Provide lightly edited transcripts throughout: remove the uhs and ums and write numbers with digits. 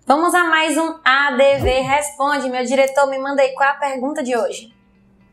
Vamos a mais um ADV Responde. Meu diretor, me manda aí qual é a pergunta de hoje.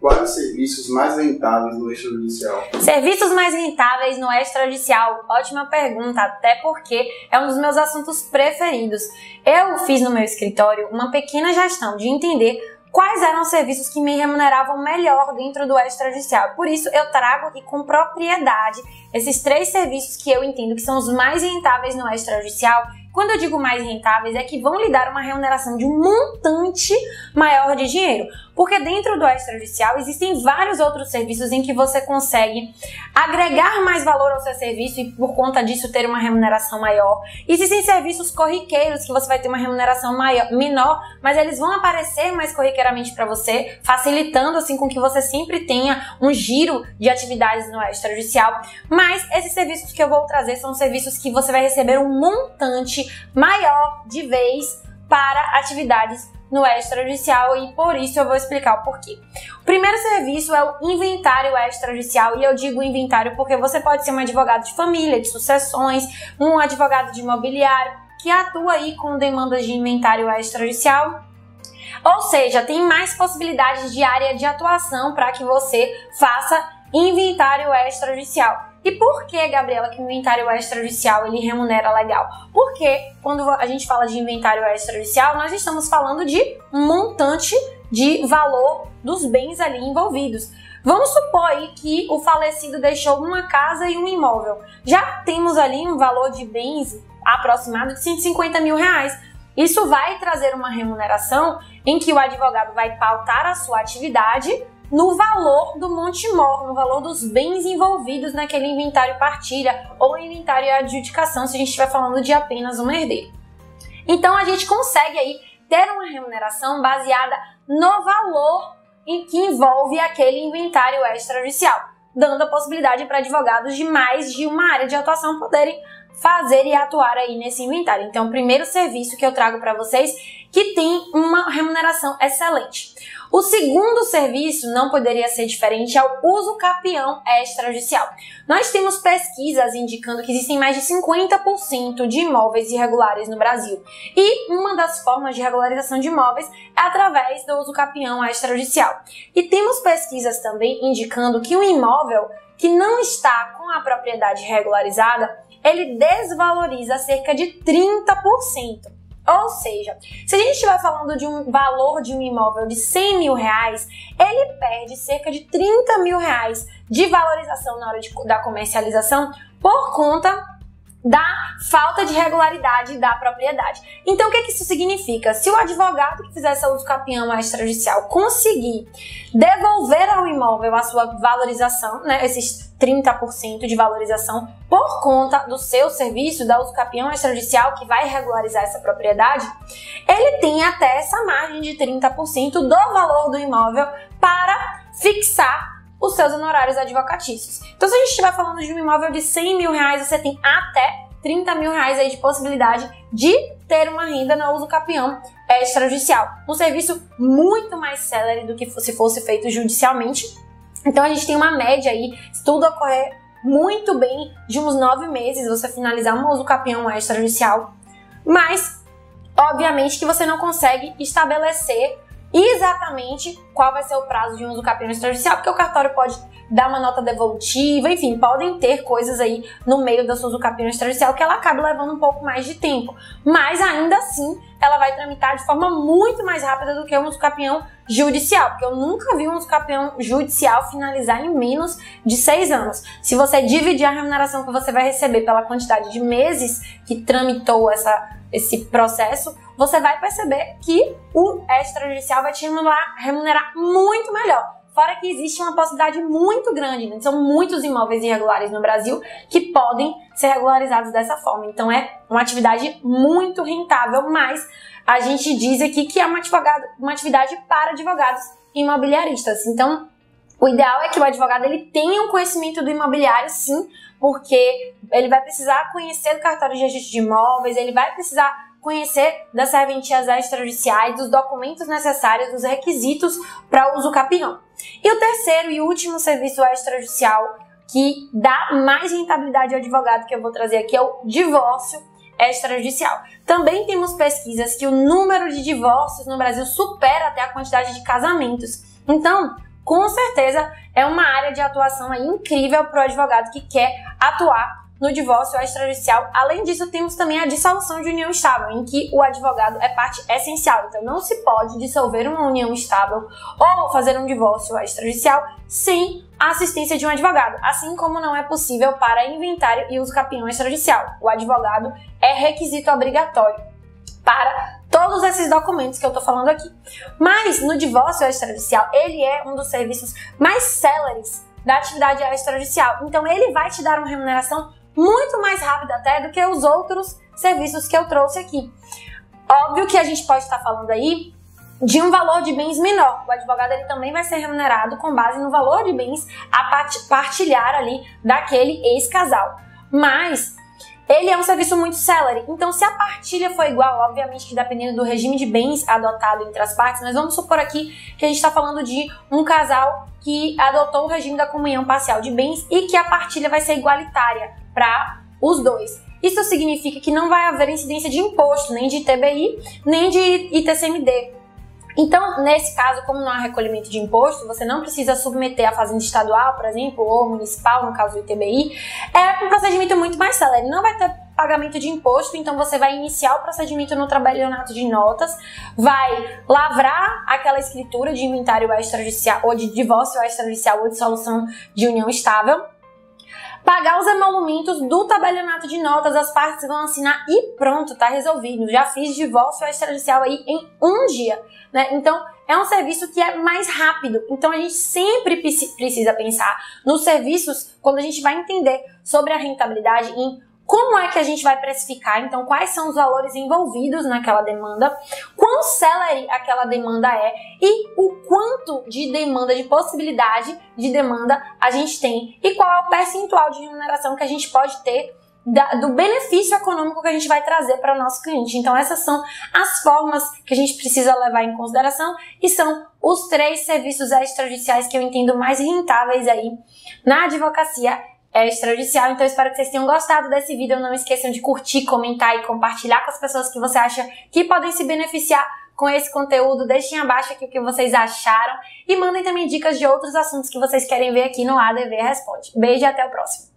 Quais os serviços mais rentáveis no extrajudicial? Serviços mais rentáveis no extrajudicial? Ótima pergunta, até porque é um dos meus assuntos preferidos. Eu fiz no meu escritório uma pequena gestão de entender quais eram os serviços que me remuneravam melhor dentro do extrajudicial. Por isso, eu trago aqui com propriedade esses 3 serviços que eu entendo que são os mais rentáveis no extrajudicial. Quando eu digo mais rentáveis, é que vão lhe dar uma remuneração de um montante maior de dinheiro. Porque dentro do extrajudicial existem vários outros serviços em que você consegue agregar mais valor ao seu serviço e por conta disso ter uma remuneração maior. Existem serviços corriqueiros que você vai ter uma remuneração menor, mas eles vão aparecer mais corriqueiramente para você, facilitando assim com que você sempre tenha um giro de atividades no extrajudicial. Mas esses serviços que eu vou trazer são serviços que você vai receber um montante maior de vez para atividades no extrajudicial e por isso eu vou explicar o porquê. O primeiro serviço é o inventário extrajudicial e eu digo inventário porque você pode ser um advogado de família, de sucessões, um advogado de imobiliário que atua aí com demandas de inventário extrajudicial. Ou seja, tem mais possibilidades de área de atuação para que você faça inventário extrajudicial. E por que, Gabriela, que o inventário extrajudicial ele remunera legal? Porque quando a gente fala de inventário extrajudicial, nós estamos falando de um montante de valor dos bens ali envolvidos. Vamos supor aí que o falecido deixou uma casa e um imóvel. Já temos ali um valor de bens aproximado de 150 mil reais. Isso vai trazer uma remuneração em que o advogado vai pautar a sua atividade no valor do monte-mor, no valor dos bens envolvidos naquele inventário partilha ou inventário adjudicação, se a gente estiver falando de apenas um herdeiro. Então, a gente consegue aí ter uma remuneração baseada no valor em que envolve aquele inventário extrajudicial, dando a possibilidade para advogados de mais de uma área de atuação poderem fazer e atuar aí nesse inventário. Então, o primeiro serviço que eu trago para vocês que tem uma remuneração excelente. O segundo serviço não poderia ser diferente, é o uso capião extrajudicial. Nós temos pesquisas indicando que existem mais de 50% de imóveis irregulares no Brasil. E uma das formas de regularização de imóveis é através do uso capião extrajudicial. E temos pesquisas também indicando que um imóvel que não está com a propriedade regularizada, ele desvaloriza cerca de 30%. Ou seja, se a gente estiver falando de um valor de um imóvel de 100 mil reais, ele perde cerca de 30 mil reais de valorização na hora da comercialização por conta da falta de regularidade da propriedade. Então, o que isso significa? Se o advogado que fizer esse uso capião extrajudicial conseguir devolver ao imóvel a sua valorização, né, esses 30% de valorização por conta do seu serviço, da uso capião extrajudicial que vai regularizar essa propriedade, ele tem até essa margem de 30% do valor do imóvel para fixar os seus honorários advocatícios. Então, se a gente estiver falando de um imóvel de 100 mil reais, você tem até 30 mil reais aí de possibilidade de ter uma renda no uso capião extrajudicial. Um serviço muito mais célere do que se fosse feito judicialmente. Então, a gente tem uma média aí, se tudo ocorrer muito bem, de uns 9 meses você finalizar um uso capião extrajudicial. Mas, obviamente, que você não consegue estabelecer exatamente qual vai ser o prazo de um uso capião extrajudicial, porque o cartório pode dar uma nota devolutiva, enfim, podem ter coisas aí no meio da sua uso capião extrajudicial que ela acaba levando um pouco mais de tempo, mas ainda assim ela vai tramitar de forma muito mais rápida do que um uso capião judicial, porque eu nunca vi um uso capião judicial finalizar em menos de 6 anos. Se você dividir a remuneração que você vai receber pela quantidade de meses que tramitou esse processo, você vai perceber que o extrajudicial vai te remunerar muito melhor. Fora que existe uma possibilidade muito grande, né? São muitos imóveis irregulares no Brasil que podem ser regularizados dessa forma. Então é uma atividade muito rentável, mas a gente diz aqui que é uma atividade para advogados imobiliaristas. Então, o ideal é que o advogado ele tenha um conhecimento do imobiliário, sim, porque ele vai precisar conhecer do cartório de registro de imóveis, ele vai precisar conhecer das serventias extrajudiciais, dos documentos necessários, dos requisitos para uso capião. E o terceiro e último serviço extrajudicial que dá mais rentabilidade ao advogado que eu vou trazer aqui é o divórcio extrajudicial. Também temos pesquisas que o número de divórcios no Brasil supera até a quantidade de casamentos. Então, com certeza, é uma área de atuação aí incrível para o advogado que quer atuar no divórcio extrajudicial. Além disso, temos também a dissolução de união estável, em que o advogado é parte essencial. Então, não se pode dissolver uma união estável ou fazer um divórcio extrajudicial sem a assistência de um advogado, assim como não é possível para inventário e uso capião extrajudicial. O advogado é requisito obrigatório para todos esses documentos que eu tô falando aqui. Mas no divórcio extrajudicial, ele é um dos serviços mais céleres da atividade extrajudicial. Então, ele vai te dar uma remuneração muito mais rápida até do que os outros serviços que eu trouxe aqui. Óbvio que a gente pode estar falando aí de um valor de bens menor. O advogado ele também vai ser remunerado com base no valor de bens a partilhar ali daquele ex-casal. Mas ele é um serviço muito célere. Então, se a partilha for igual, obviamente que dependendo do regime de bens adotado entre as partes, mas vamos supor aqui que a gente está falando de um casal que adotou o regime da comunhão parcial de bens e que a partilha vai ser igualitária para os dois. Isso significa que não vai haver incidência de imposto, nem de ITBI, nem de ITCMD. Então, nesse caso, como não há recolhimento de imposto, você não precisa submeter a fazenda estadual, por exemplo, ou municipal, no caso do ITBI. É um procedimento muito mais célere, não vai ter pagamento de imposto, então você vai iniciar o procedimento no tabelionato de notas, vai lavrar aquela escritura de inventário extrajudicial, ou de divórcio extrajudicial, ou de dissolução de união estável, pagar os emolumentos do tabelionato de notas, as partes vão assinar e pronto, tá resolvido. Já fiz divórcio extrajudicial aí em um dia, né? Então, é um serviço que é mais rápido. Então, a gente sempre precisa pensar nos serviços quando a gente vai entender sobre a rentabilidade em como é que a gente vai precificar, então quais são os valores envolvidos naquela demanda, quão célere aquela demanda é e o quanto de demanda, de possibilidade de demanda a gente tem e qual é o percentual de remuneração que a gente pode ter do benefício econômico que a gente vai trazer para o nosso cliente. Então essas são as formas que a gente precisa levar em consideração e são os 3 serviços extrajudiciais que eu entendo mais rentáveis aí na advocacia extrajudicial. Então, eu espero que vocês tenham gostado desse vídeo. Não esqueçam de curtir, comentar e compartilhar com as pessoas que você acha que podem se beneficiar com esse conteúdo. Deixem abaixo aqui o que vocês acharam e mandem também dicas de outros assuntos que vocês querem ver aqui no ADV Responde. Beijo e até o próximo.